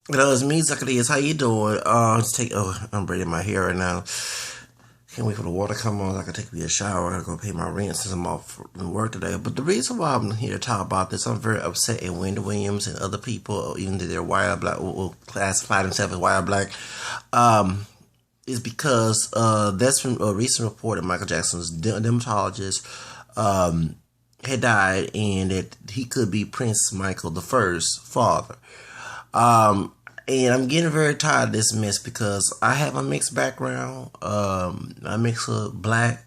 Hello, it's me, Zacchaeus. How you doing? I'm braiding my hair right now. Can't wait for the water to come on so I can take me a shower. I gotta go pay my rent since I'm off from work today. But the reason why I'm here to talk about this, I'm very upset at Wendy Williams and other people, even though they're white black, will classify themselves as white black, um, is because that's from a recent report that Michael Jackson's dermatologist had died and that he could be Prince Michael the First father. Um, and I'm getting very tired of this mess because I have a mixed background. I mix with black.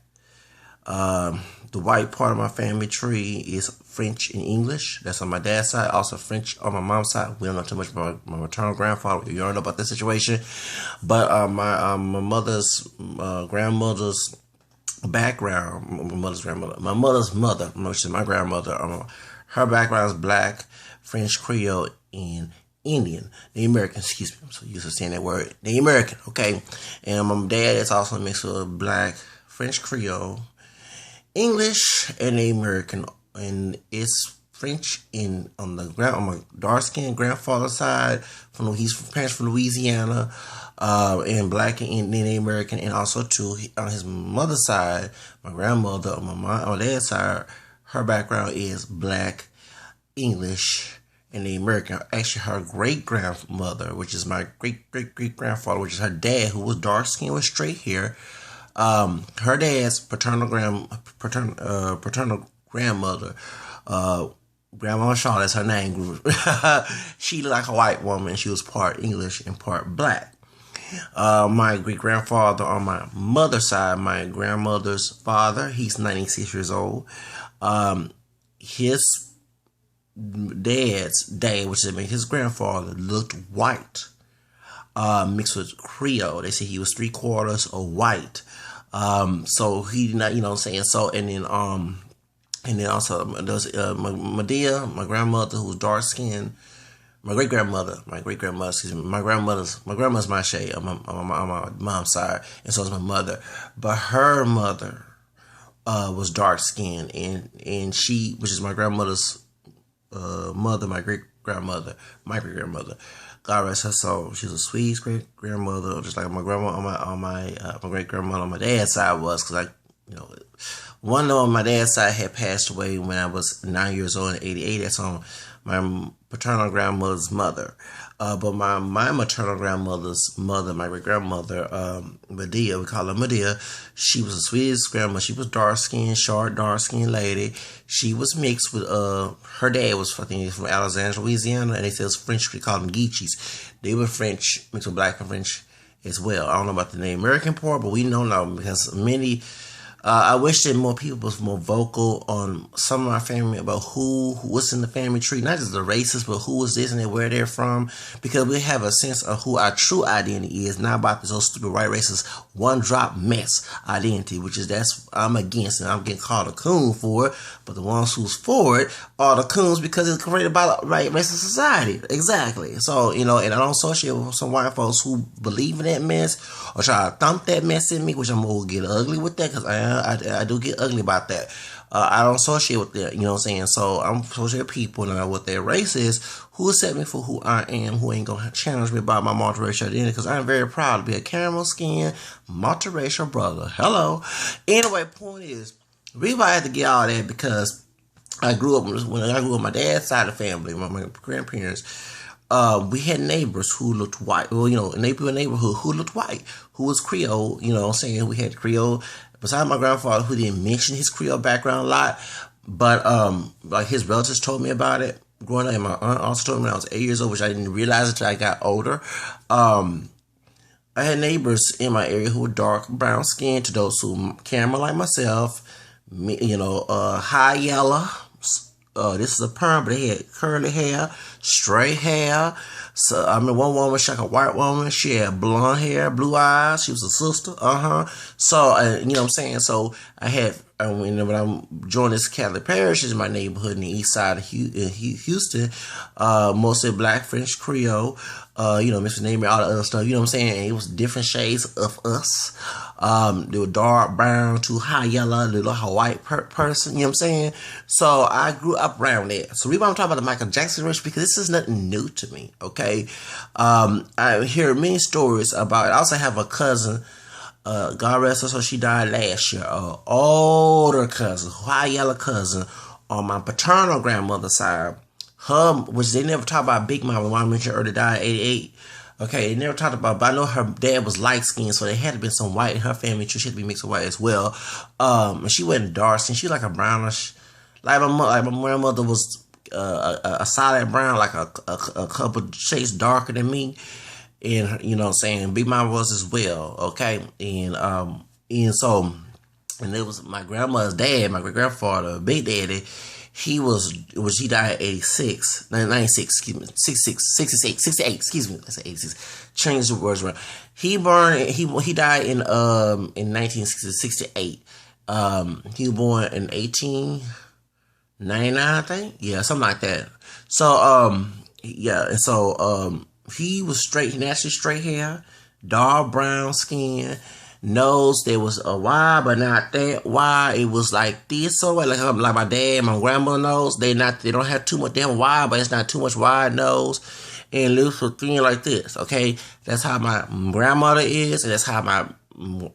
The white part of my family tree is French and English. That's on my dad's side. Also French on my mom's side. We don't know too much about my maternal grandfather. You don't know about this situation. But my mother's grandmother's background, my mother's mother, which is my grandmother, her background is black, French Creole, and Indian, the American, excuse me, I'm so used to saying that word, the American, okay? And my dad is also mixed with black, French Creole, English, and the American, and it's French in on my dark skinned grandfather's side, he's from parents from Louisiana, and black and Indian American, and also too on his mother's side, my grandmother on my dad's side, her background is black, English, and the American. Actually, her great grandmother, which is my great grandfather, which is her dad, who was dark skinned with straight hair. Her dad's paternal grandmother, Grandma Shaw, that's her name. She looked like a white woman. She was part English and part black. My great grandfather on my mother's side, my grandmother's father, he's 96 years old. His dad's dad, which is his grandfather, looked white, mixed with Creole. They say he was 3/4 of white. So he did not, you know what I'm saying? So, and then also, there's, Medea, my grandmother, who was dark skinned. My great grandmother, excuse me, my grandma's my shade on my mom's side, and so is my mother. But her mother, was dark skinned, and she, which is my grandmother's mother, my great grandmother. God rest her soul. She's a sweet great grandmother, just like my grandma my great grandmother on my dad's side was, because one on my dad's side had passed away when I was 9 years old in '88. That's on my paternal grandmother's mother. But my maternal grandmother's mother, my great grandmother, Medea, we call her Medea, she was the sweetest grandma. She was dark skinned, short, dark skinned lady. She was mixed with, her dad was, I think, from Alexandria, Louisiana, and they said it was French, we call them Geechees. They were French, mixed with black and French as well. I don't know about the name American part, but we know now because many, I wish that more people was more vocal on some of my family about what's in the family tree, not just the races, but who is this and where they're from, because we have a sense of who our true identity is, not about this old stupid white racist one drop mess identity, which is that's I'm against, and I'm getting called a coon for it. But the ones who's for it are the coons because it's created by the right racist society. Exactly. So and I don't associate with some white folks who believe in that mess or try to thump that mess in me, which I'm gonna get ugly with that because I do get ugly about that. I don't associate with that, you know what I'm saying? So I'm associating with people and what their race is, who accept me for who I am, who ain't gonna challenge me about my multiracial identity, because I'm very proud to be a caramel skin multiracial brother. Hello. Anyway, point is, the reason why I had to get all that because I grew up when I grew up my dad's side of the family, my grandparents. We had neighbors who looked white. Well, neighborhood who looked white, who was Creole. You know what I'm saying? We had Creole. Besides my grandfather, who didn't mention his Creole background a lot, but like his relatives told me about it growing up, and my aunt also told me when I was 8 years old, which I didn't realize until I got older. I had neighbors in my area who were dark brown skin, to those who caramel like myself, high yellow. This is a perm, but they had curly hair, straight hair. So I mean, one woman, she like a white woman. She had blonde hair, blue eyes. She was a sister. So you know what I'm saying. So I had when I joined this Catholic parish in my neighborhood in the east side of Houston, mostly black, French, Creole. Mr. Name, all the other stuff. You know what I'm saying? It was different shades of us. They were dark brown to high yellow, little white person. You know what I'm saying? So I grew up around there. So we want to talk about the Michael Jackson race because this is nothing new to me. Okay, I hear many stories about it. I also have a cousin. God rest her soul, she died last year. Older cousin, high yellow cousin on my paternal grandmother's side. Her, which they never talk about Big Mama. I mentioned earlier, died at 88. Okay, they never talked about, but I know her dad was light skinned, so there had to be some white in her family too. She had to be mixed with white as well. And she wasn't dark skin. She was like a brownish, like my grandmother was a solid brown, like a couple shades darker than me. And you know what I'm saying, Big Mama was as well. Okay, and so, and it was my grandmother's dad, my great grandfather, Big Daddy. He died at 86, 96, excuse me, 68, excuse me, I said 86. Change the words around. He died in 1968. He was born in 1899, I think. Yeah, something like that. So, yeah, and so, he was straight, naturally straight hair, dark brown skin. Nose that was a wide, but not that wide. It was like this, so like my dad and my grandmother nose. They don't have too much. They have wide, but it's not too much wide nose. And loose or thin like this. Okay, that's how my grandmother is, and that's how my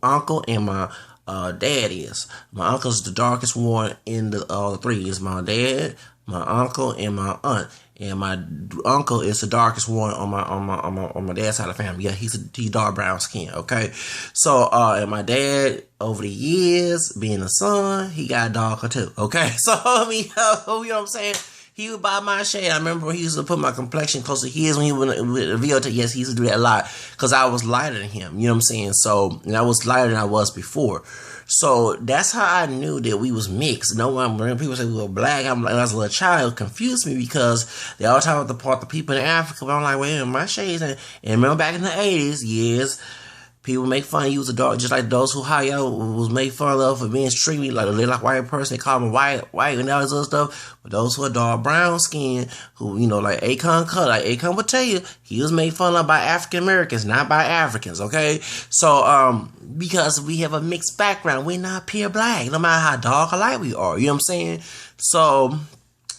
uncle and my dad is. My uncle's the darkest one in the three. Is my dad, my uncle, and my aunt. And my uncle is the darkest one on my dad's side of the family. Yeah, he's dark brown skin. Okay, so and my dad over the years being a son, he got darker too. Okay, so I mean, you know what I'm saying. He would buy my shade. I remember he used to put my complexion close to his when he would with VOT. Yes, he used to do that a lot because I was lighter than him. You know what I'm saying? So, and I was lighter than I was before. So that's how I knew that we was mixed. No one, when people say we were black, I'm like, when I was a little child, it confused me because they all talk about the people in Africa. But I'm like, wait, my shades. And remember back in the 80s, yes, people make fun of you as a dog, just like those who hire was made fun of for being streamy, like they like white person. They call them white, and all this other stuff. But those who are dark brown skin, who like Akon cut, like Akon would tell you, he was made fun of by African Americans, not by Africans. Okay, so because we have a mixed background, we're not pure black, no matter how dark or light we are. You know what I'm saying? So.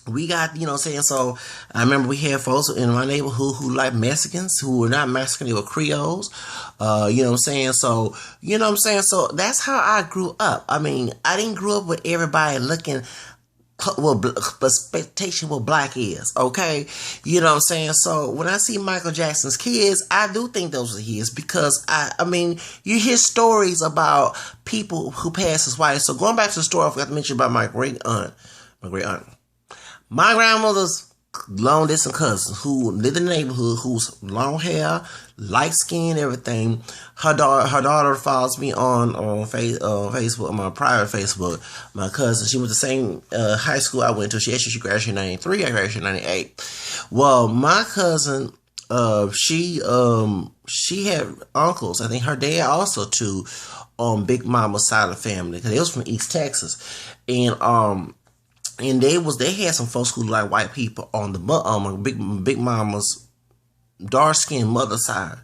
We got, you know what I'm saying? So, I remember we had folks in my neighborhood who like Mexicans, who were not Mexican, they were Creoles. You know what I'm saying? So, you know what I'm saying? So, that's how I grew up. I mean, I didn't grow up with everybody looking expectation what black is, okay? You know what I'm saying? So, when I see Michael Jackson's kids, I do think those are his because, I mean, you hear stories about people who pass as white. So, going back to the story I forgot to mention about my great aunt. My grandmother's long distance cousin who lived in the neighborhood, who's long hair, light skin, everything. Her daughter follows me on Facebook, on my private Facebook. My cousin, she went to the same high school I went to. She graduated in 93. I graduated in 98. Well, my cousin, she had uncles. I think her dad also too, on Big Mama's side of the family because they was from East Texas, and they had some folks who like white people on the Big Mama's dark skinned mother side.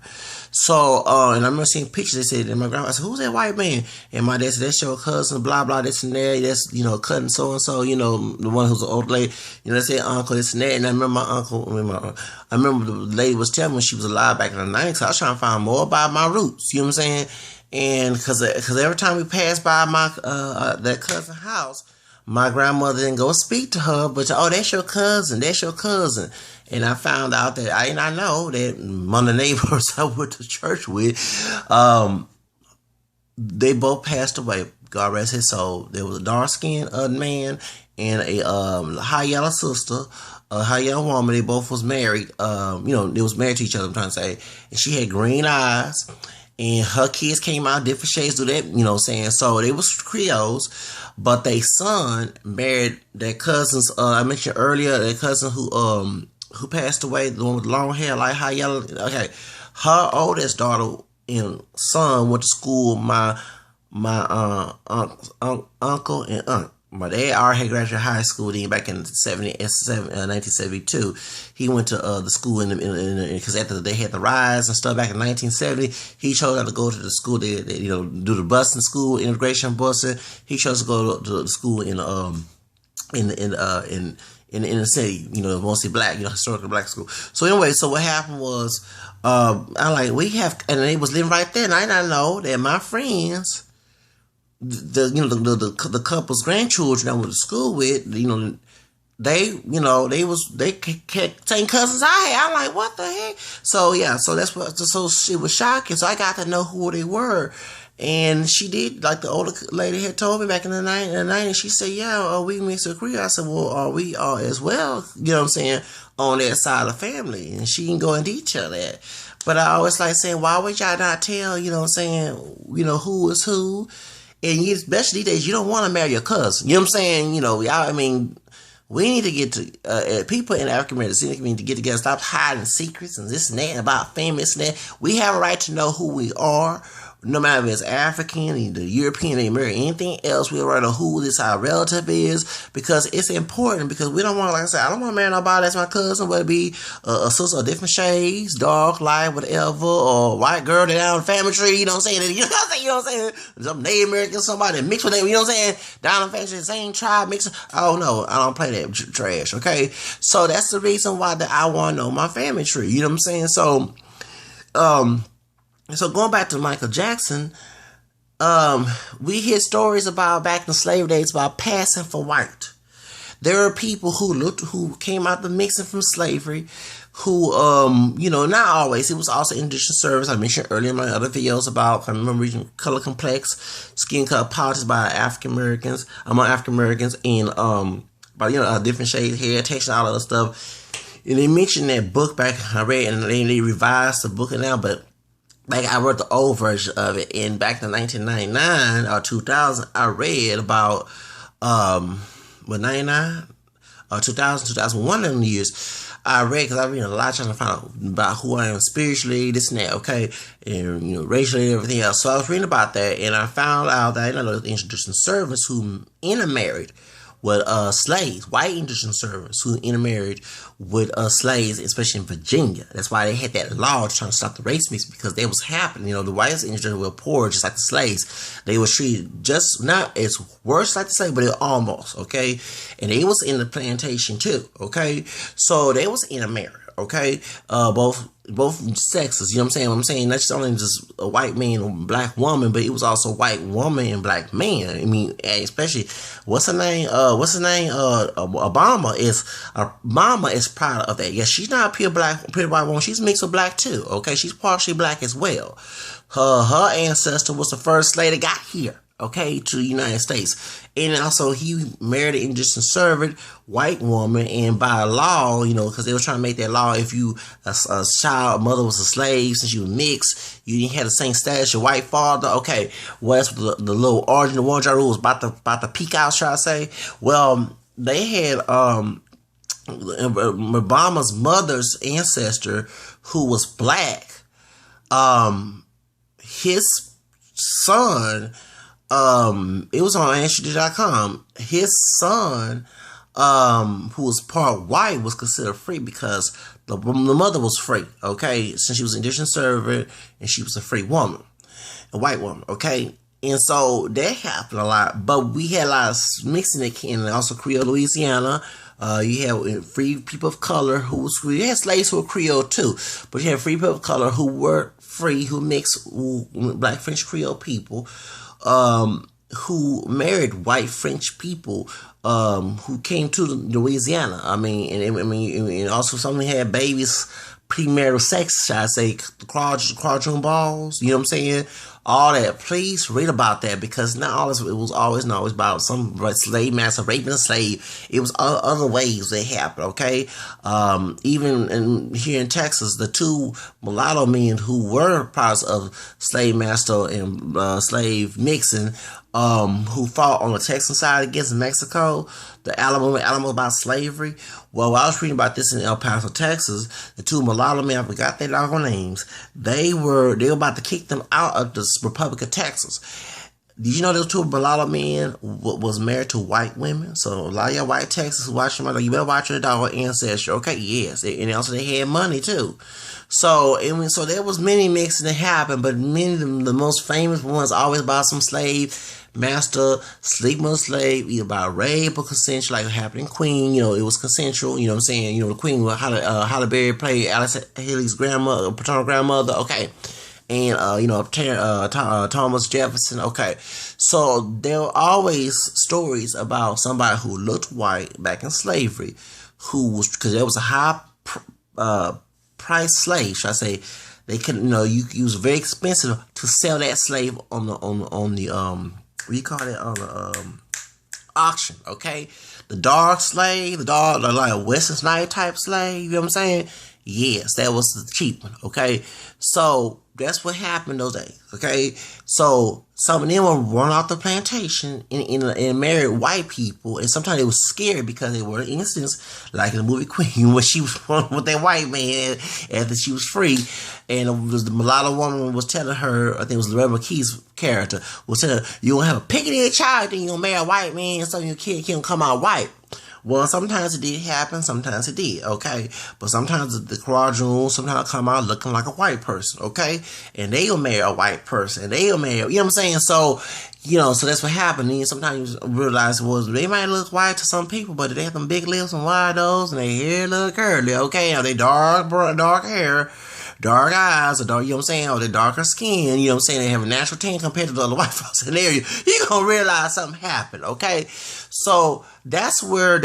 So and I remember seeing pictures. They said, and my grandma, I said, "Who's that white man?" And my dad said, "That's your cousin, blah blah, this and that. That's cousin so and so. The one who's an old lady. They said uncle, this and that." And I remember my uncle. I remember the lady was telling me when she was alive back in the 90s. So I was trying to find more about my roots. You know what I'm saying? And because every time we passed by my that cousin's house, my grandmother didn't go speak to her, but that's your cousin, that's your cousin. And I found out that I know that one of the neighbors I went to church with, they both passed away. God rest his soul. There was a dark skinned man and a high yellow sister, a high yellow woman. They both was married. They was married to each other, I'm trying to say. And she had green eyes. And her kids came out different shades of that, you know what I'm saying? So they was Creoles, but their son married their cousins, I mentioned earlier, their cousin who passed away, the one with long hair, like high yellow. Okay. Her oldest daughter and son went to school, my uncle and aunt. My dad already had graduated high school then back in 1972. He went to the school because after they had the rise and stuff back in 1970, he chose not to go to the school. They do the busing school, integration busing. He chose to go to the school in in the inner city, mostly black, historically black school. So anyway, so what happened was, and they was living right there, and I did not know that my friends, the couple's grandchildren I went to school with, they kept same cousins I had. I'm like, what the heck? So yeah, so that's what. So it was shocking. So I got to know who they were, and she did. Like the older lady had told me back in the 90s. She said, "Yeah, we mixed with Creole." I said, "Well, are we all as well?" You know what I'm saying, on that side of the family, and she can go in detail that. But I always like saying, why would y'all not tell? You know what I'm saying? Who is who, and especially these days, you don't want to marry your cousin. You know what I'm saying? We need to get to, people in the African American community to get together, stop hiding secrets and this and that about family, this and that. We have a right to know who we are, no matter if it's African, the European, the American, anything else. We have a right to know who this our relative is, because it's important, because we don't want, like I said, I don't want to marry nobody that's my cousin, whether it be a sister of different shades, dark, light, whatever, or white girl that down the family tree, you know what I'm saying? You know what I'm saying? Some Native American, somebody mixed with them, you know what I'm saying? Down the family tree, same tribe, mixing. Oh no, I don't play that trash, okay? So that's the reason why that I want to know my family tree, you know what I'm saying? So, so going back to Michael Jackson, we hear stories about back in the slave days about passing for white. There are people who came out the mixing from slavery, who, not always. It was also indentured service. I mentioned earlier in my other videos about, I remember reading Color Complex, Skin Color Politics by among African Americans, and about different shades, hair, texture, all of that stuff. And they mentioned that book back I read, and they revised the book now, but like I wrote the old version of it, and back in 1999 or 2000, I read about 99 or 2000, 2001 in the years. I read, because I read a lot trying to find out about who I am spiritually, this and that, okay, and racially and everything else. So I was reading about that, and I found out that the indentured servants who intermarried with slaves, white indentured servants who intermarried with slaves, especially in Virginia. That's why they had that law trying to stop the race mix, because they was happening. The whites indentured were poor, just like the slaves. They were treated just not as worse like the slaves, but almost, okay? And they was in the plantation too, okay? So they was intermarried, okay? Both sexes, you know what I'm saying? Not just only just a white man and black woman, but it was also white woman and black man. I mean, especially, what's her name? Obama is proud of that. Yeah, she's not a pure white woman. She's mixed with black too, okay? She's partially black as well. Her ancestor was the first slave that got here, okay, to the United States. And also, he married an indentured servant, white woman, and by law, because they were trying to make that law, if you, a mother was a slave, since you were mixed, you didn't have the same status as your white father, okay, well, that's what the little origin of one rule was about to peak out, try to say. Well, they had, Obama's mother's ancestor, who was black, his son, it was on Ancestry.com. His son, who was part white, was considered free because the mother was free, okay? Since she was an indentured servant and she was a free woman, a white woman, okay? And so that happened a lot, but we had a lot of mixing and also Creole, Louisiana. You had free people of color you had slaves who were Creole too, but you had free people of color who were free, who mixed black French Creole people, who married white French people, who came to Louisiana. And also some had babies, premarital sex, should I say, quadroon balls, you know what I'm saying? All that. Please read about that, because not always, it was always not always about some slave master raping a slave. It was other ways that happened, okay? Even here in Texas, the two mulatto men who were products of slave master and slave mixing, who fought on the Texan side against Mexico, the Alamo about slavery. Well, I was reading about this in El Paso, Texas. The two mulatto men, I forgot their doggone names. They were about to kick them out of the Republic of Texas. Did you know those two mulatto men was married to white women? So a lot of y'all white Texans watching, you better watch your dog ancestry. Okay, yes, and also they had money too. So so there was many mixing that happened, but many of the most famous ones always about some slave master sleeping with a slave, either by rape or consensual, like it happened in Queen. It was consensual. You know what I'm saying? The Queen, Halle Berry played Alice Haley's grandmother, paternal grandmother. Okay. And Thomas Jefferson. Okay, so there were always stories about somebody who looked white back in slavery, who was, because there was a high price slave, should I say? They couldn't, it was very expensive to sell that slave on the what do you call it, on the auction. Okay, the dark slave, like a Wesley Snipes type slave. You know what I'm saying? Yes, that was the cheap one. Okay, so that's what happened those days. Okay, so some of them would run off the plantation and marry white people, and sometimes they were scared because they were, in instance, like in the movie Queen, where she was with that white man after she was free, and the mulatto woman was telling her, I think it was Loretta McKee's character, was telling her, "You gonna have a picketed child, then you gonna marry a white man, so your kid can't come out white." Well, sometimes it did happen, sometimes it did, okay? But sometimes the quadroon sometimes come out looking like a white person, okay? And they'll marry a white person, and they'll marry, you know what I'm saying? So, so that's what happened. And sometimes you realize, they might look white to some people, but they have them big lips and wide nose, and their hair look curly, okay? Or they dark hair, dark eyes, or dark, you know what I'm saying, or they darker skin, you know what I'm saying, they have a natural tan compared to the other white folks in the area, you're gonna realize something happened, okay? So that's where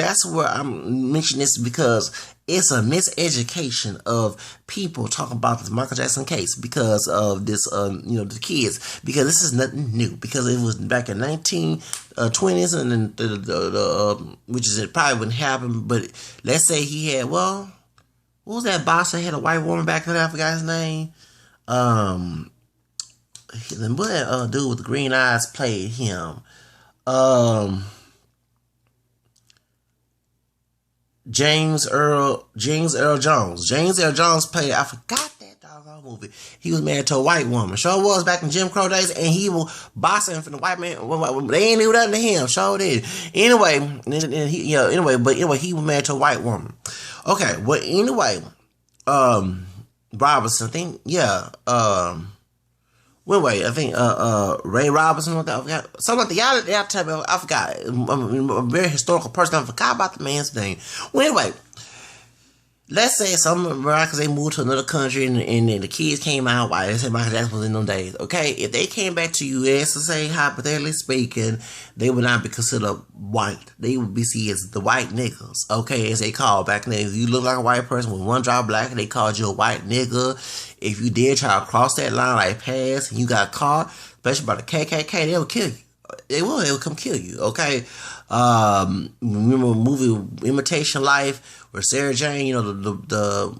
I'm mentioning this, because it's a miseducation of people talking about the Michael Jackson case because of this, the kids, because this is nothing new, because it was back in 1920s, and then which is, it probably wouldn't happen, but let's say he had, what was that boss that had a white woman back then? I forgot his name. What that dude with the green eyes played him? James Earl Jones. James Earl Jones played, I forgot that doggone movie. He was married to a white woman. Sure was, back in Jim Crow days, and he was bossing for the white man. They ain't do nothing to him. Sure did. Anyway, he was married to a white woman. Okay, well, anyway, Robinson, I think, I think Ray Robinson, I forgot. Something like that. Y'all tell me, I forgot. I'm a very historical person. I forgot about the man's name. Well, anyway, let's say some Americans, they moved to another country, and then the kids came out white. They said Michael Jackson was in them days. Okay, if they came back to U.S. to say, hypothetically speaking, they would not be considered white. They would be seen as the white niggas. Okay, as they call back then. If you look like a white person with one drop black, they called you a white nigga. If you did try to cross that line, like pass, and you got caught, especially by the KKK, they would kill you. They would come kill you. Okay. Remember the movie Imitation Life, where Sarah Jane, the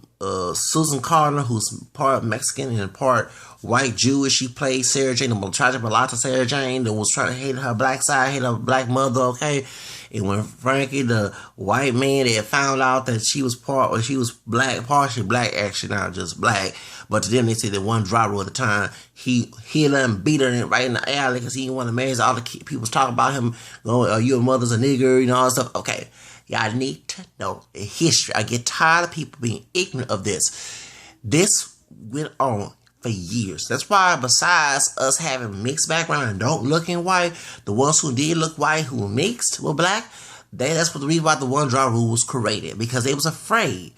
Susan Carter, who's part Mexican and part white Jewish, she played Sarah Jane, the tragic mulatto Sarah Jane, that was trying to hate her black side, hate her black mother, okay? And when Frankie, the white man, they had found out that she was black, partially black, actually not just black, but to them they said that one driver at the time, he hit her and beat her right in the alley because he didn't want to marry. All the people was talking about him, your mother's a nigger, all that stuff. Okay, y'all need to know the history. I get tired of people being ignorant of this. This went on for years. That's why, besides us having mixed background and don't looking white, the ones who did look white, who were mixed with black, that's what the reason why the one drop rule was created, because they was afraid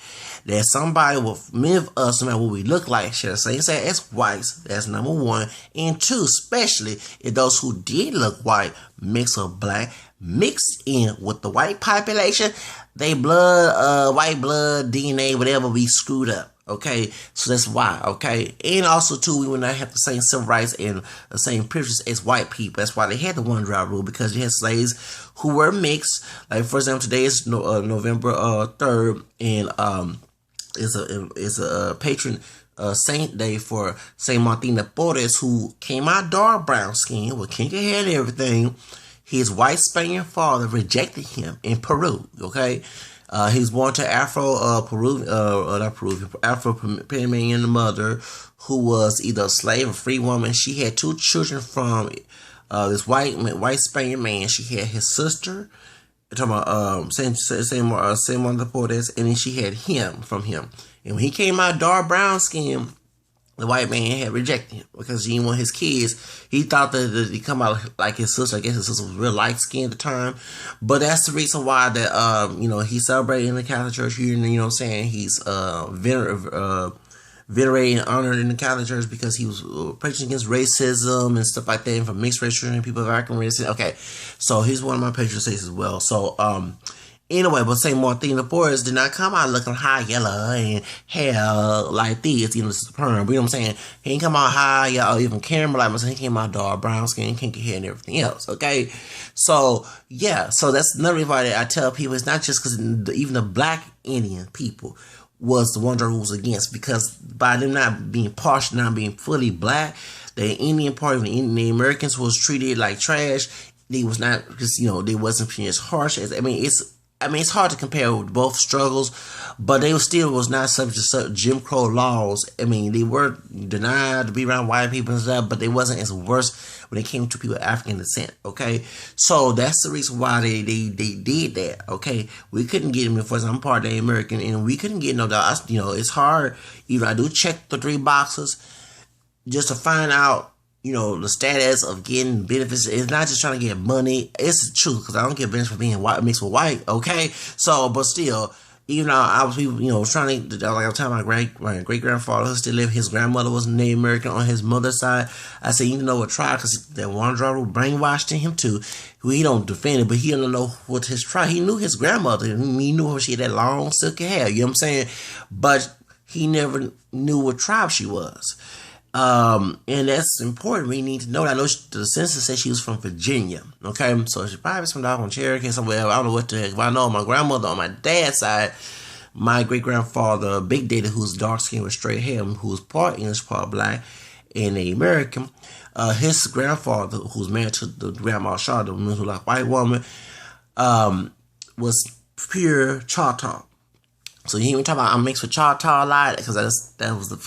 that somebody will mimic us, no matter what we look like, should I say as whites. That's number one. And two, especially if those who did look white mixed with black, mixed in with the white population, they blood, white blood, DNA, whatever, be screwed up. Okay, so that's why, okay? And also, too, we would not have the same civil rights and the same privileges as white people. That's why they had the one drop rule, because you had slaves who were mixed. Like, for example, today is November 3rd, and it's a patron saint day for Saint Martin de Porres, who came out dark brown skin with kinky hair and everything. His white Spaniard father rejected him in Peru, okay? He was born to Afro-Panamanian mother, who was either a slave or free woman. She had two children from this white Spaniard man. She had his sister talking about same one before this, and then she had him from him. And when he came out dark brown skin, the white man had rejected him because he didn't want his kids. He thought that he come out like his sister. I guess his sister was real light skinned at the time. But that's the reason why that he's celebrating in the Catholic Church here, and you know what I'm saying, he's venerated and honored in the Catholic Church because he was preaching against racism and stuff like that, and for mixed race children, people of African race. Okay, so he's one of my patron saints as well. So anyway, but St. Martin de Porres did not come out looking high yellow and hair like this, you know, this is perm. But you know what I'm saying? He didn't come out high yellow, even camera like myself. He came out dark brown skin, kinky hair, and everything else. Okay, so yeah, so that's another reason why I tell people it's not just because even the black Indian people was the one that was against, because by them not being partial, not being fully black, the Indian part of the Americans was treated like trash. They was not, because they wasn't as harsh as it's hard to compare with both struggles, but they was not subject to certain Jim Crow laws. I mean, they were denied to be around white people and stuff, but they wasn't as worse when it came to people of African descent. Okay, so that's the reason why they did that. Okay, we couldn't get them. For example, I'm part of the American, and we couldn't get no dollars. It's hard. I do check the 3 boxes just to find out the status of getting benefits. It's not just trying to get money. It's the truth, because I don't get benefits for being white mixed with white. Okay, so but still, even though I was trying to, like I was telling my great grandfather who still lived, his grandmother was Native American on his mother's side. I said, even though what tribe, because that one driver brainwashed him too. He don't defend it, but he don't know what his tribe. He knew his grandmother. He knew her. She had that long silky hair. You know what I'm saying? But he never knew what tribe she was. And that's important. We need to know that. I know the census said she was from Virginia. Okay, so she probably was from down on Cherokee somewhere. I don't know what the heck. But I know my grandmother on my dad's side, my great grandfather, Big Daddy, who's dark skinned with straight hair, who's part English, part black, and a American. His grandfather, who's married to the grandma Shaw, the woman who like white woman, was pure Choctaw. So you even talk about I'm mixed with Choctaw a lot, because that was the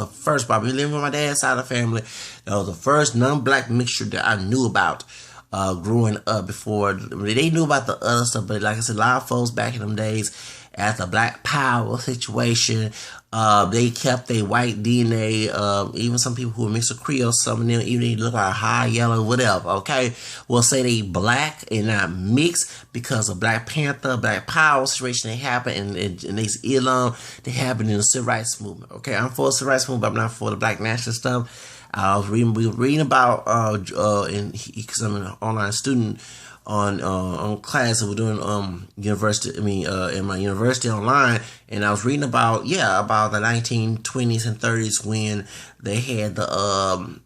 first. But I've been living with my dad's side of the family. That was the first non-black mixture that I knew about growing up. Before they knew about the other stuff, but like I said, a lot of folks back in them days, at the Black Power situation, they kept their white DNA. Even some people who were mixed with Creole, some of them even they look like high yellow, whatever. Okay, will say they black and not mixed because of Black Panther, Black Power situation that happened, and these Elam they happened in the civil rights movement. Okay, I'm for the civil rights movement, but I'm not for the Black nationalist stuff. We were reading about because I'm an online student on class that we're doing university. In my university online, and I was reading about the 1920s and 30s when they had the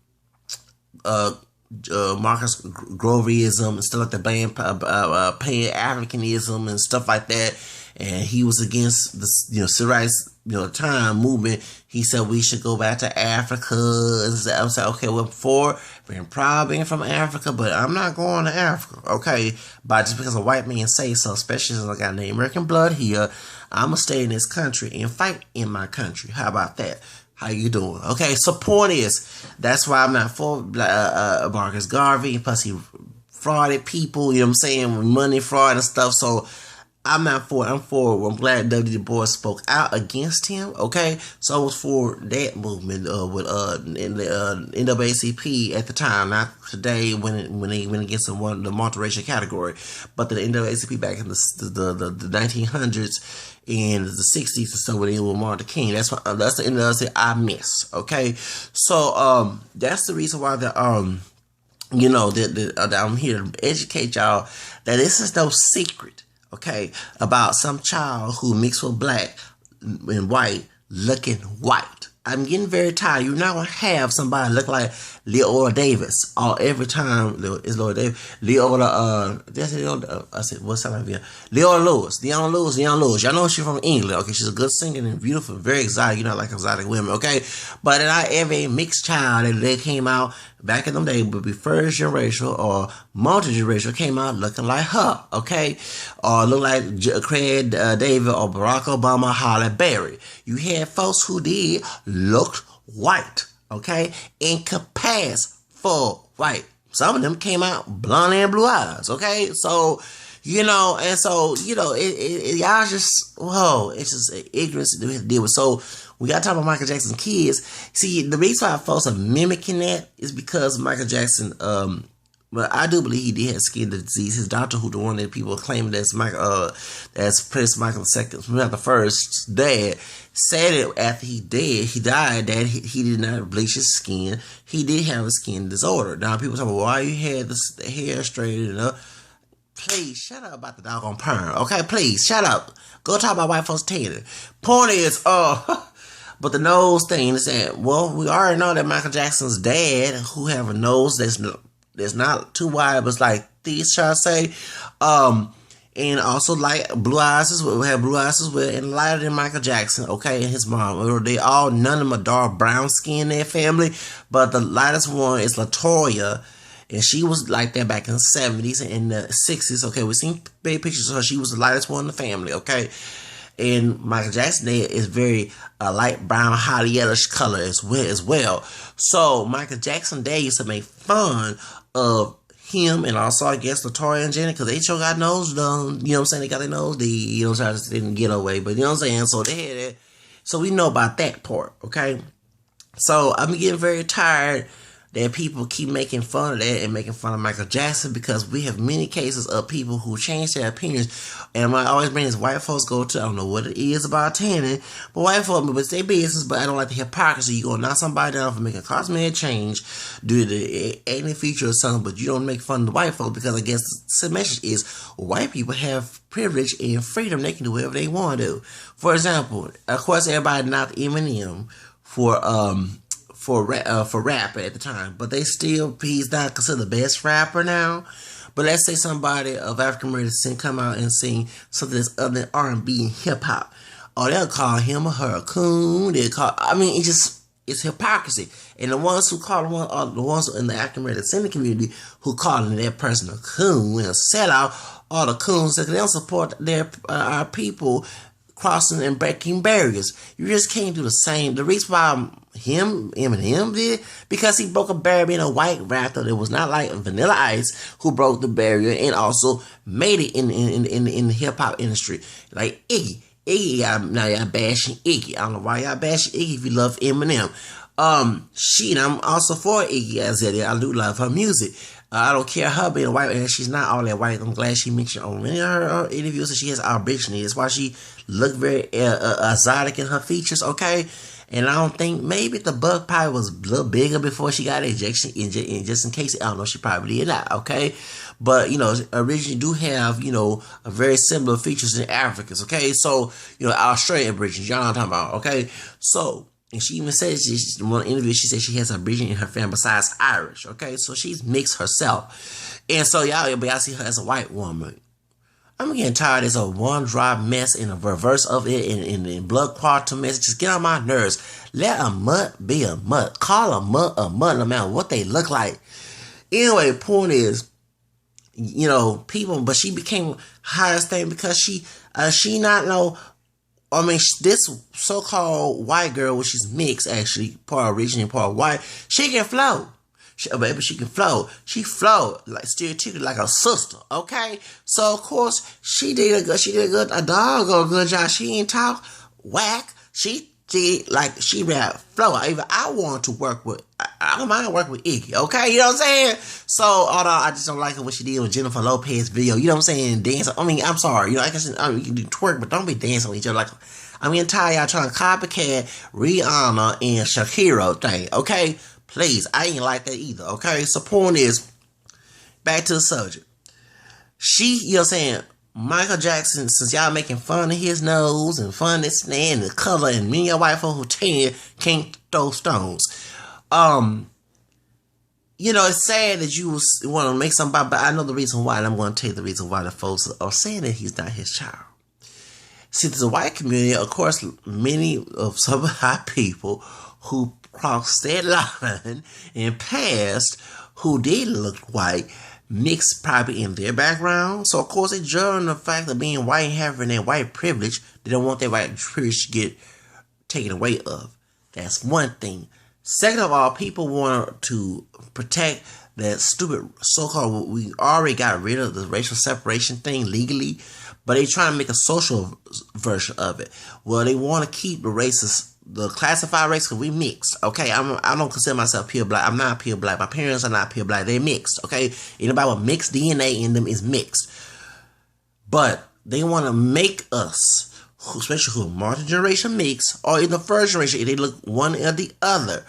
Marcus Garveyism and stuff like that, Pan-Africanism and stuff like that, and he was against the civil rights time movement. He said we should go back to Africa. And I was like, okay, well, before being proud being from Africa, but I'm not going to Africa, okay? But just because a white man say so, especially since I got the American blood here, I'm gonna stay in this country and fight in my country. How about that? How you doing? Okay, so point is, that's why I'm not for Marcus Garvey. Plus, he frauded people, you know what I'm saying, with money fraud and stuff. So I'm not for it. I'm glad W. Du Bois spoke out against him. Okay, so I was for that movement with in the NAACP at the time, not today when they went against the multiracial category, but the NAACP back in the 1900s and the 60s and stuff when they were Martin Luther King. That's the NAACP I miss. Okay, so that's the reason why that I'm here to educate y'all that this is no secret. Okay, about some child who mixed with black and white looking white. I'm getting very tired. You're not going to have somebody look like Leora Davis every time. It's Leora Davis. I said, what's that name? Leora Lewis. Leon Lewis. Y'all know she's from England. Okay, she's a good singer and beautiful, very exotic. Like exotic women. Okay, but not every mixed child that came out back in them days would be first generational or multi-generational came out looking like her. Okay, or look like Craig David or Barack Obama, Halle Berry. You had folks who did looked white. Okay, and could pass for white. Some of them came out blonde and blue eyes. Okay, so And so, y'all just, whoa, it's just ignorance to deal with. So, we got to talk about Michael Jackson's kids. See, the reason why folks are mimicking that is because Michael Jackson, but I do believe he did have skin disease. His doctor, who the one that people claim that's Prince Michael II, not the first dad, said it after he died, that he did not bleach his skin. He did have a skin disorder. Now people talk about why you had the hair straightened up. Please shut up about the doggone perm. Okay, please shut up. Go talk about white folks' tanning. Point is, but the nose thing is that, well, we already know that Michael Jackson's dad, who have a nose that's not too wide, but it's like this, shall I say, and also light blue eyes as well, have blue eyes as well, and lighter than Michael Jackson, okay, and his mom. None of them are dark brown skin in their family, but the lightest one is LaToya, and she was like that back in the 70s and the 60s, okay. We've seen baby pictures of her. She was the lightest one in the family, okay. And Michael Jackson is very light brown, highly yellowish color as well. So Michael Jackson dad used to make fun of him, and also I guess LaToya and Janet, because they sure got nose done. You know what I'm saying? They got their nose. They, just didn't get away, but you know what I'm saying? So they had it. So we know about that part, okay? So I'm getting very tired that people keep making fun of that and making fun of Michael Jackson, because we have many cases of people who change their opinions. And I always bring this white folks go to, I don't know what it is about tanning, but white folks, but it's their business, but I don't like the hypocrisy. You gonna knock somebody down for making a cosmetic change due to the acne feature or something, but you don't make fun of the white folks, because I guess the message is white people have privilege and freedom. They can do whatever they want to do. For example, of course, everybody knocked Eminem for rapper at the time, but he's not considered the best rapper now. But let's say somebody of African American descent come out and sing something that's other than R&B and hip hop, or they'll call him or her a coon. It's hypocrisy. And the ones who call him are the ones in the African American descent community who calling that person a coon and a sellout, all the coons that they don't support our people crossing and breaking barriers. You just can't do the same. The reason why Eminem did, because he broke a barrier being a white rapper that was not like Vanilla Ice, who broke the barrier and also made it in the hip hop industry. Like now y'all bashing Iggy. I don't know why y'all bashing Iggy if you love Eminem. And I'm also for Iggy Azalea. I do love her music. I don't care her being white, and she's not all that white. I'm glad she mentioned on many of her interviews that she has albinoism. That's why she looked very exotic in her features, okay? And I don't think, maybe the bug probably was a little bigger before she got an injection, just in case. I don't know, she probably did not, okay? But, originally do have, a very similar features in Africans, okay? So, Australian Aborigines, y'all know what I'm talking about, okay? So, and she even said, in one interview, she said she has a Aborigine in her family besides Irish, okay? So she's mixed herself. And so y'all see her as a white woman. I'm getting tired of this one drop mess and a reverse of it in blood quantum mess. Just get on my nerves. Let a mutt be a mutt. Call a mutt no matter what they look like. Anyway, point is, people, but she became highest thing because she not know. This so-called white girl, which is mixed, actually, part Original, part white, she can flow. She can flow. She flowed like stereotypically like a sister, okay? So of course she did a good job. She ain't talk whack. She did she rap flow. I want to work with. I don't mind working with Iggy, okay? You know what I'm saying? So although I just don't like what she did with Jennifer Lopez video, you know what I'm saying? Dance. I'm sorry. I guess you can do twerk, but don't be dancing with each other. I'm getting tired y'all trying to copycat Rihanna and Shakira thing, okay? Please, I ain't like that either, okay? So point is, back to the subject. Michael Jackson, since y'all making fun of his nose and fun of this and the color, and me and your wife who can't throw stones. It's sad that you want to make somebody, but I know the reason why, and I'm going to tell you the reason why the folks are saying that he's not his child. See, there's a white community, of course, many of some of our people who crossed that line and passed, who did look white, mixed probably in their background. So, of course, they judge the fact of being white and having that white privilege. They don't want that white privilege to get taken away of. That's one thing. Second of all, people want to protect that stupid so-called, we already got rid of the racial separation thing legally, but they trying to make a social version of it. Well, they want to keep the races, the classified race, because we mixed. Okay, I don't consider myself pure black. I'm not pure black. My parents are not pure black. They're mixed. Okay, anybody with mixed DNA in them is mixed. But they want to make us, especially who multi-generation mix, or in the first generation, if they look one or the other,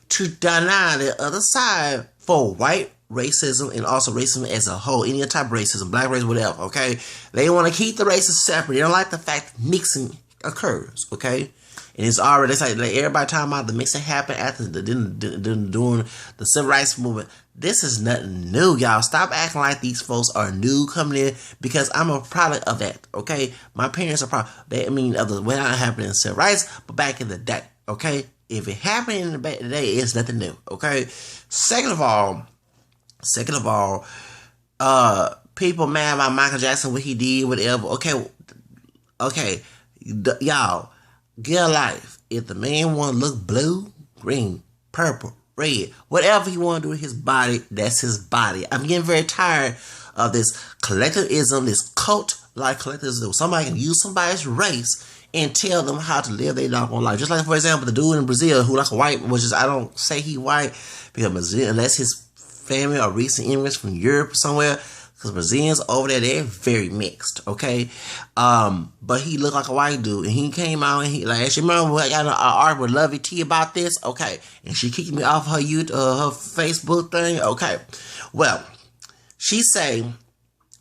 to deny the other side for white racism and also racism as a whole, any type of racism, black race, whatever, okay? They want to keep the races separate. They don't like the fact mixing occurs, okay? And it's already, it's like everybody talking about the mixing happened after doing the civil rights movement. This is nothing new, y'all. Stop acting like these folks are new coming in, because I'm a product of that, okay? My parents are when it happened in civil rights, but back in the day, okay? If it happened in the back in the day, it's nothing new, okay? Second of all, people mad about Michael Jackson, what he did, whatever. Okay, y'all, get a life. If the man want to look blue, green, purple, red, whatever he want to do with his body, that's his body. I'm getting very tired of this collectivism, this cult-like collectivism. Somebody can use somebody's race and tell them how to live their doggone life. Just like, for example, the dude in Brazil who like a white, which is, I don't say he white, because Brazil, unless his family or recent immigrants from Europe or somewhere, because Brazilians over there, they're very mixed, okay? But he looked like a white dude, and he came out, and he, like, actually, remember I got an argument with Lovey T about this? Okay. And she kicked me off her her Facebook thing? Okay. Well, she say,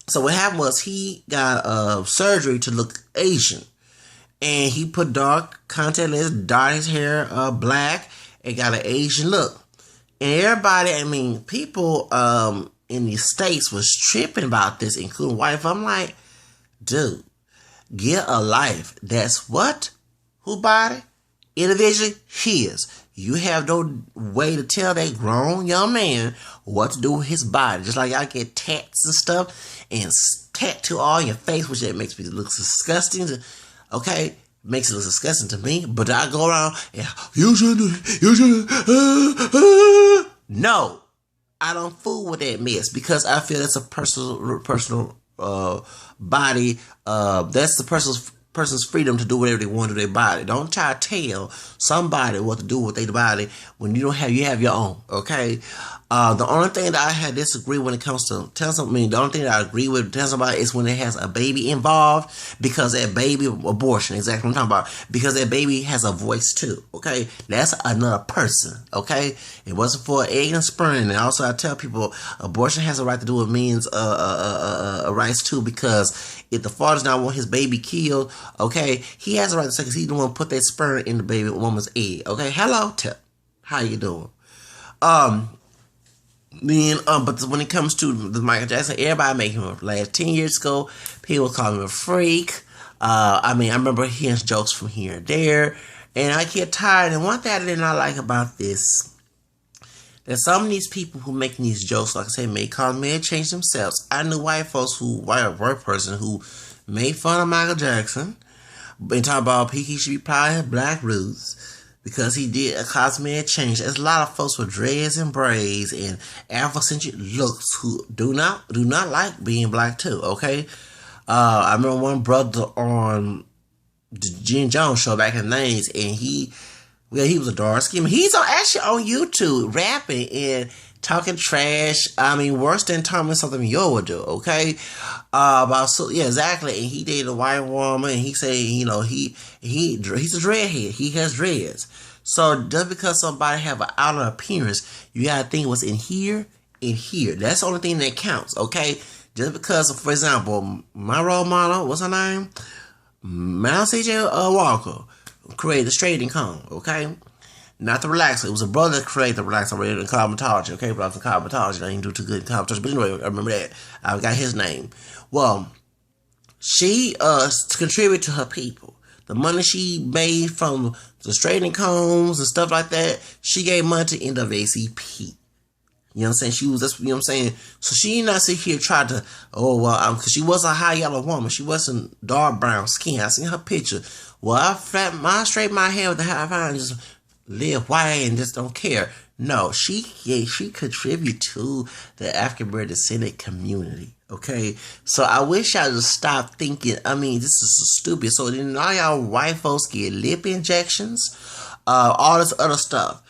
so what happened was he got surgery to look Asian, and he put dark contact lenses, dyed his hair black, and got an Asian look. And everybody, people in the States was tripping about this, including white folks. I'm like, dude, get a life. That's what? Who body? Individually, his. You have no way to tell that grown young man what to do with his body. Just like y'all get tats and stuff and tattoo all your face, which that makes me look disgusting. Okay? Makes it look disgusting to me, but I go around and you shouldn't do it. You shouldn't. No, I don't fool with that mess, because I feel that's a personal body. That's the person's freedom to do whatever they want to their body. Don't try to tell somebody what to do with their body when you have your own. Okay. The only thing that I had disagree when it comes to the only thing that I agree with telling somebody is when it has a baby involved, because that baby, abortion, exactly what I'm talking about, because that baby has a voice too, okay? That's another person, okay? It wasn't for egg and sperm. And also I tell people abortion has a right to do with men's rights too, because if the father does not want his baby killed, okay, he has a right to say, because he don't want to put that sperm in the baby woman's egg, okay? Hello, Tip. How you doing? But when it comes to the Michael Jackson, everybody made him a laugh. 10 years ago, people called him a freak. I remember hearing jokes from here and there, and I get tired. And one thing I did not like about this, that some of these people who make these jokes, like I say, may change themselves. I knew white person who made fun of Michael Jackson and talk about he should be proud of his black roots, because he did a cosmetic change. There's a lot of folks with dreads and braids and Afrocentric looks who do not like being black too, okay? I remember one brother on the Jim Jones show back in the 90s, and he was a dark skin. He's actually on YouTube rapping and talking trash. Worse than Thomas something Yo would do, okay? Exactly. And he dated a white woman, and he said, he's a dreadhead. He has dreads. So just because somebody have an outer appearance, you gotta think what's in here and here. That's the only thing that counts, okay? Just because, for example, my role model, what's her name? Mount C.J. Walker created the straightening comb, okay? Not the relaxer. It was a brother that created the relaxer in cosmetology, okay? But I was in cosmetology. I didn't do too good in cosmetology. But anyway, I remember that. I got his name. Well, she contributed to her people. The money she made from the straightening combs and stuff like that, she gave money to NAACP. You know what I'm saying? You know what I'm saying? So she not sit here trying to, because she was a high yellow woman. She wasn't dark brown skin. I seen her picture. Well, I straightened my hair with the high fine, just live white and just don't care. No, she contribute to the African American descendant community. Okay, so I wish y'all just stop thinking. I mean, this is stupid. So then all y'all white folks get lip injections, all this other stuff.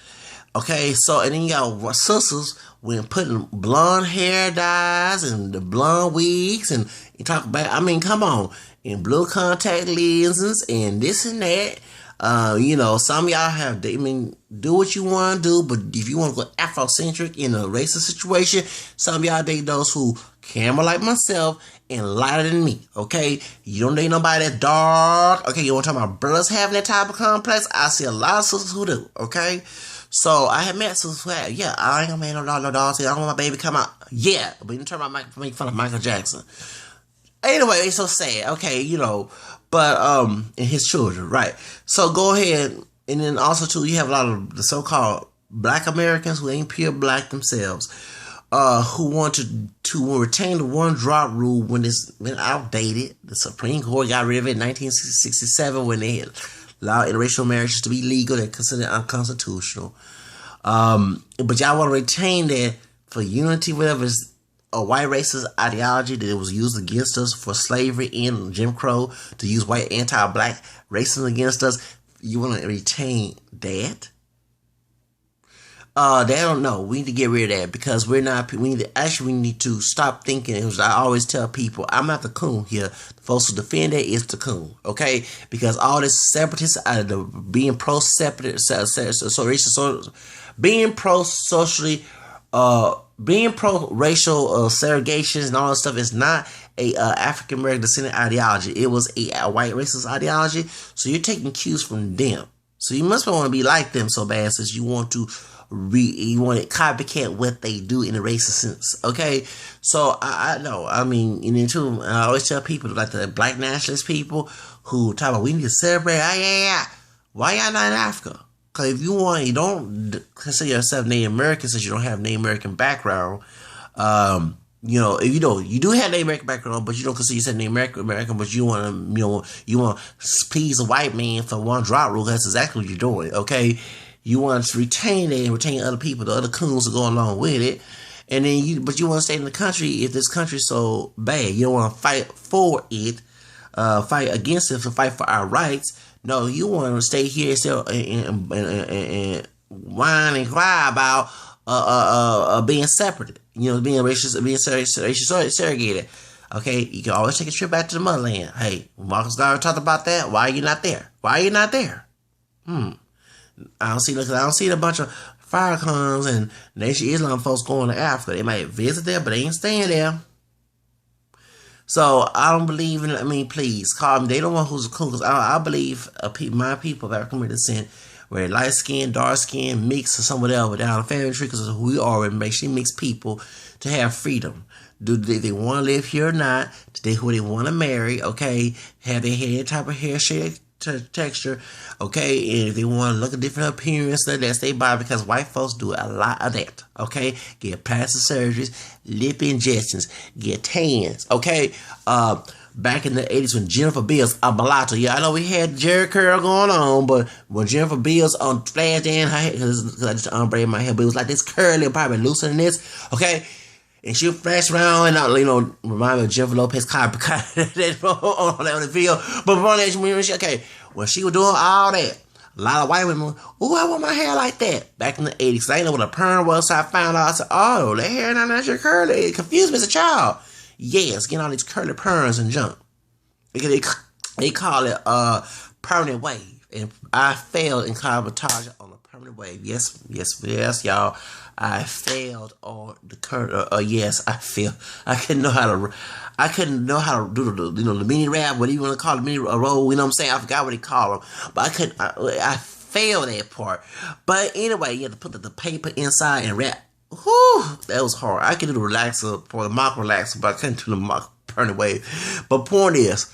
Okay, so and then y'all sisters when putting blonde hair dyes and the blonde wigs and you talk about. I mean, come on, and blue contact lenses and this and that. Some of y'all have, I mean, do what you want to do, but if you want to go Afrocentric in a racist situation, some of y'all date those who camera like myself and lighter than me, okay? You don't date nobody that's dark, okay? You want to talk about brothers having that type of complex? I see a lot of sisters who do, okay? So I have met sisters who have, yeah, I ain't gonna make no dogs, I don't want my baby to come out. Yeah, but you turn my make fun of Michael Jackson. Anyway, it's so sad, okay, but and his children, right? So go ahead, and then also too, you have a lot of the so-called Black Americans who ain't pure Black themselves, who want to retain the one drop rule when it's been outdated. The Supreme Court got rid of it in 1967 when they allowed interracial marriages to be legal. They're considered unconstitutional. But y'all want to retain that for unity, whatever is a white racist ideology that it was used against us for slavery and Jim Crow, to use white anti-Black racism against us. You want to retain that? They don't know. We need to get rid of that because we need to stop thinking. As I always tell people, I'm not the coon here. The folks who defend that is the coon, okay? Because all this separatist, being pro-separate, being pro-socially, being pro-racial segregations and all that stuff is not a African American descendant ideology. It was a white racist ideology. So you're taking cues from them. So you must want to be like them so bad since you want to copycat what they do in a racist sense. Okay, so I know. I mean, and then too, I always tell people like the Black nationalist people who talk about we need to celebrate. Yeah. Why y'all not in Africa? Because if you don't consider yourself Native American since you don't have Native American background. If you do have Native American background, but you don't consider yourself Native American, but you want to please a white man for one drop rule. That's exactly what you're doing. Okay, you want to retain it and retain other people, the other coons that go along with it, and then but you want to stay in the country if this country's so bad. You don't want to fight for it, fight against it, to fight for our rights. No, you want to stay here and whine and cry about being separated. Being racist, being segregated. Okay, you can always take a trip back to the motherland. Hey, Marcus Garvey talked about that. Why are you not there? Why are you not there? I don't see a bunch of Farrakhan's and Nation Islam folks going to Africa. They might visit there, but they ain't staying there. So I don't believe in. I mean, please call me. They don't want who's cool because I believe my people of African American descent, where light skin, dark skin, mix or some whatever down the family tree, because who we are, and make sure mix people to have freedom. Do they want to live here or not? Who they want to marry? Okay, have their hair type of hair shade texture? Okay, and if they want to look a different appearance, that's their body, because white folks do a lot of that. Okay, get plastic surgeries, lip injections, get tans. Okay, back in the 80s when Jennifer Beals, a mulatto. Yeah, I know we had Jerry curl going on, but when Jennifer Beals on flashed in her hair, because I just unbraided my hair, but it was like this curly, probably looser than this. Okay. And she'll flash around and, remind me of Jennifer Lopez on the video. But okay, when she was doing all that, a lot of white women, I want my hair like that. Back in the 80s, I didn't know what a perm was, so I found out. I said, oh, that hair not naturally curly. It confused me as a child. Yes, getting all these curly perms and junk. They call it permanent wave. And I failed in college on a permanent wave. Yes, y'all. I failed on the current. Yes, I failed. I couldn't know how to do the mini rap, what do you want to call it, mini roll? You know what I'm saying? I forgot what they call them, but I failed that part. But anyway, you had to put the paper inside and wrap. Whew, that was hard. I could do the relaxer for the mock relaxer, but I couldn't do the mock permanent wave. But point is,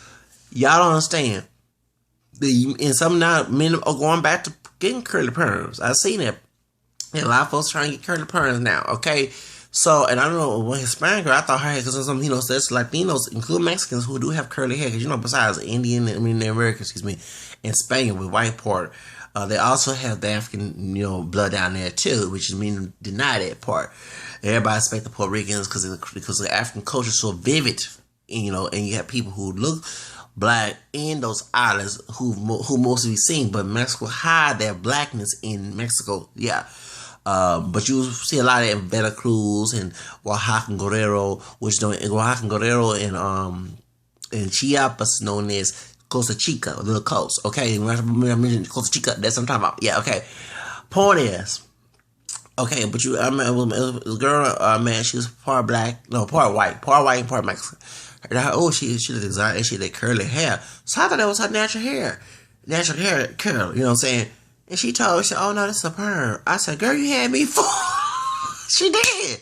y'all don't understand. And some now men are going back to getting curly perms. I've seen that. And a lot of folks trying to get curly perms now, okay? So, and I don't know, when Hispanic girl, I thought her hair, because some, there's Latinos, including Mexicans, who do have curly hair, because, besides Indian, Americans, and Spain with white part, They also have the African, blood down there too, which means deny that part. Everybody expect the Puerto Ricans because the African culture is so vivid, and you have people who look black in those islands who mostly seen, but Mexico hide their blackness in Mexico, yeah. But you see a lot of it in Veracruz and Oaxaca and Guerrero, which Oaxaca and Guerrero and in Chiapas known as Costa Chica, little coast. Okay, when I mentioned Costa Chica, that's what I'm talking about. Yeah, okay. Point is, okay, but it was a girl, man, she was part black, no, part white and part Mexican. And she looked exotic, and she had curly hair. So I thought that was her natural hair curl, you know what I'm saying? And she told me, oh no, this is a perm. I said, girl, you had me for She did.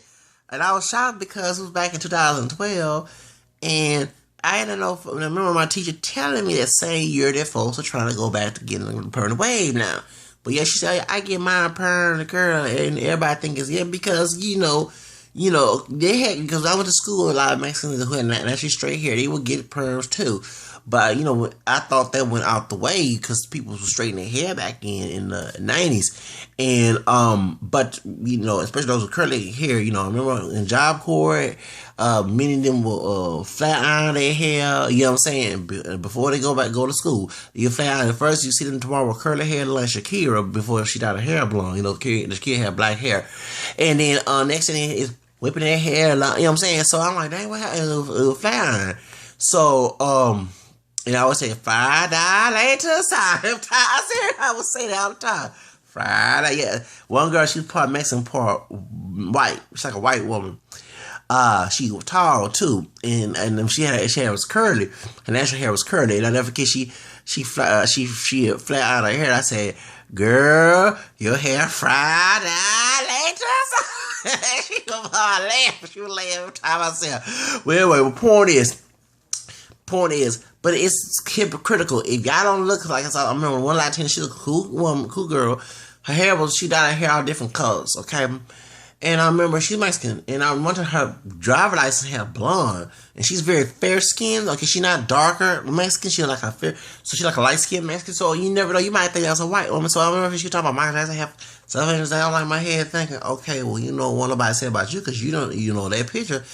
And I was shocked because it was back in 2012, and I didn't know. I remember my teacher telling me that same year that folks are trying to go back to getting the perm wave now. But yeah, she said, I get mine perm, the girl, and everybody think it's because they had, because I went to school with a lot of Mexicans who had actually straight hair. They would get perms too. But, I thought that went out the way because people were straightening their hair back in the 90s. And, but, especially those with curly hair, I remember in Job Corps, many of them will flat iron their hair, you know what I'm saying, before they go to school. You flat iron. At first, you see them tomorrow with curly hair like Shakira before she got her hair blown. Shakira had black hair. And then next thing is whipping their hair, you know what I'm saying? So I'm like, dang, what happened? It was flat iron. So, and I would say, Friday later, I would say that all the time. Friday, yeah. One girl, she was part Mexican, part white. She's like a white woman. She was tall too, and she was curly. Her natural hair was curly. And I never forget, she flat out her hair. I said, girl, your hair Friday later. She was laugh. She was laughing every time I said, well, anyway, point is, but it's hypocritical. If y'all don't look like I remember one Latina, she was a cool woman, cool girl. She dyed her hair all different colors, okay? And I remember she's Mexican, and I wanted her driver license had blonde, and she's very fair skinned. Okay, she's not darker Mexican. She's like she's like a light skinned Mexican. So you never know. You might think that's a white woman. So I remember she was talking about Michael Jackson have something down like my head, thinking, okay, well, what nobody said about you because you don't, that picture.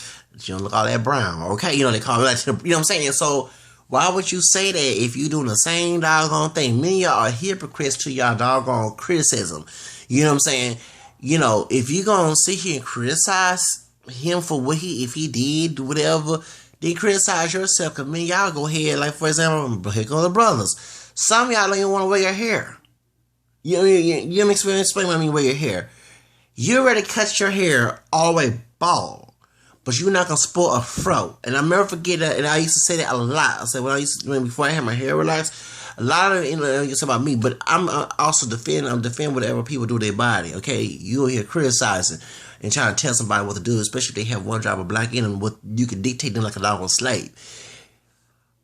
You don't look all that brown, okay? They call me that. You know what I'm saying? So why would you say that if you doing the same doggone thing? Many of y'all are hypocrites to y'all doggone criticism. You know what I'm saying? If you gonna sit here and criticize him for if he did whatever, then criticize yourself. Cause many of y'all go ahead, like for example, here go the brothers. Some of y'all don't even want to wear your hair. You explain what I mean wear your hair. You already cut your hair all the way bald, but you're not gonna sport a fro. And I never forget that, and I used to say that a lot. I said before I had my hair relaxed. A lot of it's about me, but I'm also defend whatever people do to their body. Okay, you here criticizing and trying to tell somebody what to do, especially if they have one drop of black in them. What you can dictate them like a doggone slave.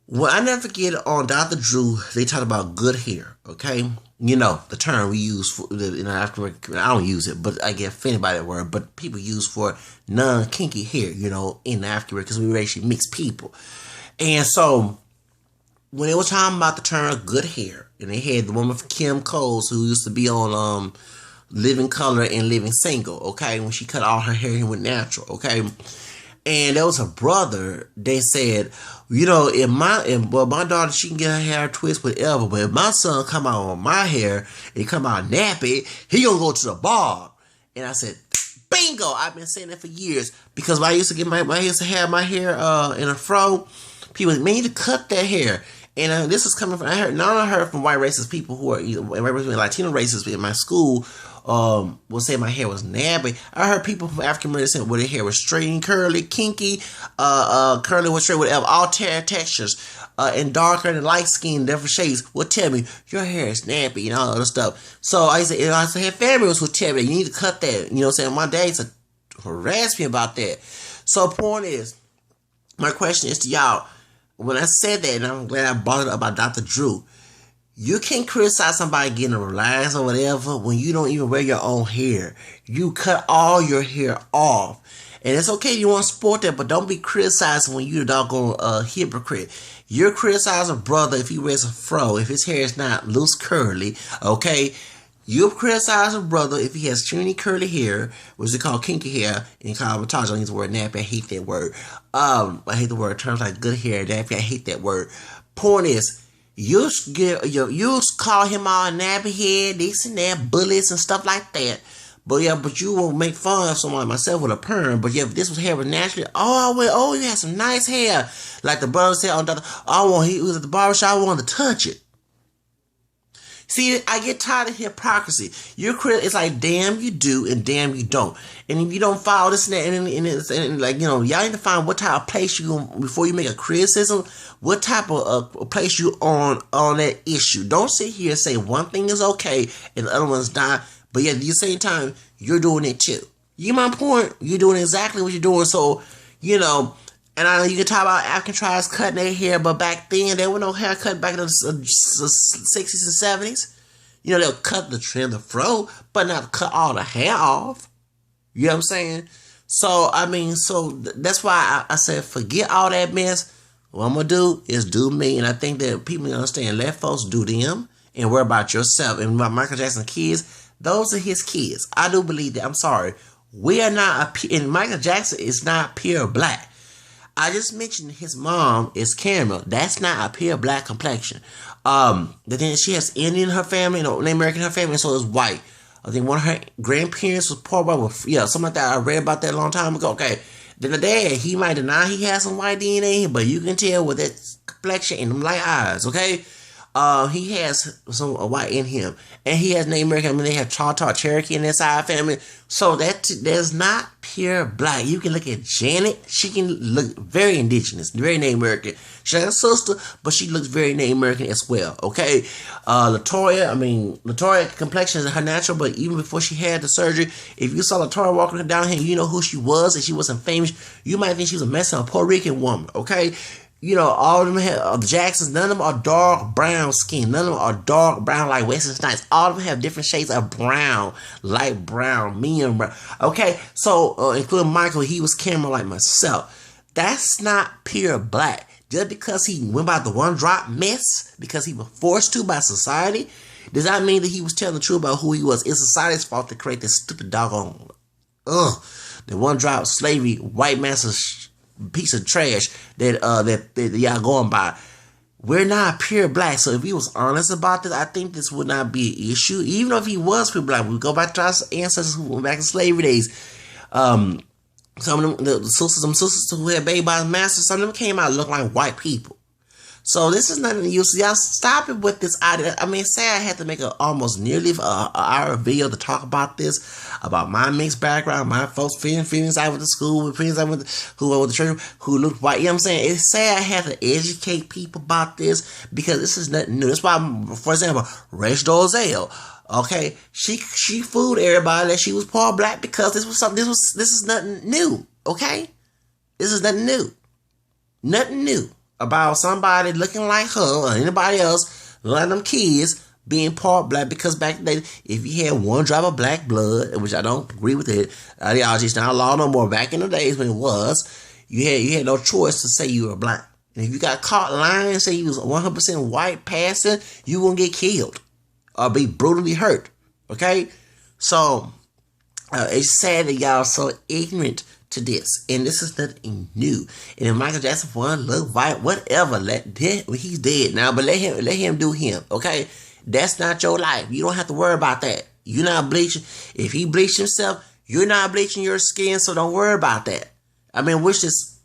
Well, I never forget on Dr. Drew, they talked about good hair. Okay, the term we use for African. I don't use it, but I get offended by that word. But people use for non-kinky hair, in African because we actually mix people, and so. When they were talking about the term good hair, and they had the woman from Kim Coles who used to be on Living Color and Living Single, okay, when she cut all her hair and went natural, okay, and there was a brother. They said, if my daughter, she can get her hair twist whatever, but if my son come out on my hair and come out nappy, he gonna go to the bar. And I said, bingo! I've been saying that for years because when I used to get I used to have my hair in a fro. People need to cut their hair. And this is coming from, I heard from white racist people who are Latino racists in my school will say my hair was nappy. I heard people from African American saying, well, their hair was straight and curly, kinky, curly with straight, whatever, all textures, and darker and light skin, different shades will tell me your hair is nappy and all other stuff. So I had family members who tell me you need to cut that. You know what I'm saying? My dad used to harass me about that. So point is, my question is to y'all. When I said that, and I'm glad I brought it up about Dr. Drew, you can't criticize somebody getting a relax or whatever when you don't even wear your own hair. You cut all your hair off. And it's okay if you want to support that, but don't be criticizing when you're a doggone hypocrite. You're criticizing a brother if he wears a fro, if his hair is not loose curly, okay? You criticize a brother if he has extremely curly hair, which is called kinky hair, and called I don't use the word nappy. I hate that word. I hate the word. Terms like good hair, nappy. I hate that word. Point is, you call him all nappy head, this and that, bullets and stuff like that. But you won't make fun of someone like myself with a perm. But if this was hair was naturally, you had some nice hair. Like the brother said he was at the barbershop, I wanted to touch it. See, I get tired of hypocrisy. It's like damn you do and damn you don't. And if you don't follow this and that, and like, y'all need to find what type of place before you make a criticism, what type of place you on that issue. Don't sit here and say one thing is okay and the other one's not, but yet at the same time, you're doing it too. You get my point? You're doing exactly what you're doing. So, and I know you can talk about African tribes cutting their hair, but back then there was no haircut back in the 60s and 70s. They'll cut the fro, but not cut all the hair off. You know what I'm saying? So, that's why I said forget all that mess. What I'm going to do is do me, and I think that people understand, let folks do them and worry about yourself. And about Michael Jackson's kids, those are his kids. I do believe that. I'm sorry. We are not, and Michael Jackson is not pure black. I just mentioned his mom is Caramel. That's not a pure black complexion. Then she has Indian in her family, Native American in her family, and so is white. I think one of her grandparents was poor, something like that. I read about that a long time ago. Okay, then the dad, he might deny he has some white DNA, but you can tell with that complexion and them light eyes. Okay, he has some white in him, and he has Native American. They have Choctaw, Cherokee in that side family. So that's not pure black. You can look at Janet; she can look very indigenous, very Native American. She has a sister, but she looks very Native American as well. Okay, Latoya complexion is her natural, but even before she had the surgery, if you saw Latoya walking down here, you know who she was, and she wasn't famous. You might think she was a Mexican, Puerto Rican woman. Okay. All of them have the Jacksons. None of them are dark brown skin. None of them are dark brown like Wesley Snipes. All of them have different shades of brown, light brown, medium brown. Okay, so including Michael, he was Cameron like myself. That's not pure black. Just because he went by the one drop mess, because he was forced to by society, does that mean that he was telling the truth about who he was? It's society's fault to create this stupid doggone, the one drop slavery, white master's piece of trash that y'all going by. We're not pure black. So if he was honest about this, I think this would not be an issue. Even if he was pure black, we go back to our ancestors who went back in slavery days. Some of them, sisters who had baby by the master, some of them came out looking like white people. So this is nothing new. So y'all stop it with this idea. Say I had to make almost nearly an hour video to talk about this, about my mixed background, my folks, friends I went to school with, friends who went to church, who looked white. You know what I'm saying? It's sad I have to educate people about this because this is nothing new. That's why, for example, Rachel Dolezal, okay, she fooled everybody that she was part black because this is nothing new. Okay, this is nothing new. Nothing new about somebody looking like her or anybody else, like them kids being part black, because back then, if you had one drop of black blood, which I don't agree with it, ideology is not law no more. Back in the days when it was, you had no choice to say you were black. And if you got caught lying and say you was 100% white passing, you won't get killed or be brutally hurt. Okay, so it's sad that y'all are so ignorant to this, and this is nothing new. And if Michael Jackson wanna look white, whatever, he's dead now, but let him do him. Okay, that's not your life. You don't have to worry about that. You're not bleaching. If he bleached himself, you're not bleaching your skin, so don't worry about that. Wish this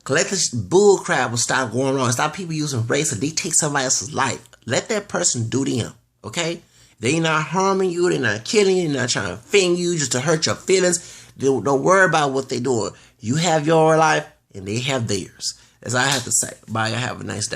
collective bull crap will stop going on. Stop people using race to dictate somebody else's life. Let that person do them. Okay, they not harming you. They're not killing you. They're not trying to offend you just to hurt your feelings. Don't worry about what they're doing. You have your life, and they have theirs. As I have to say. Bye. Have a nice day.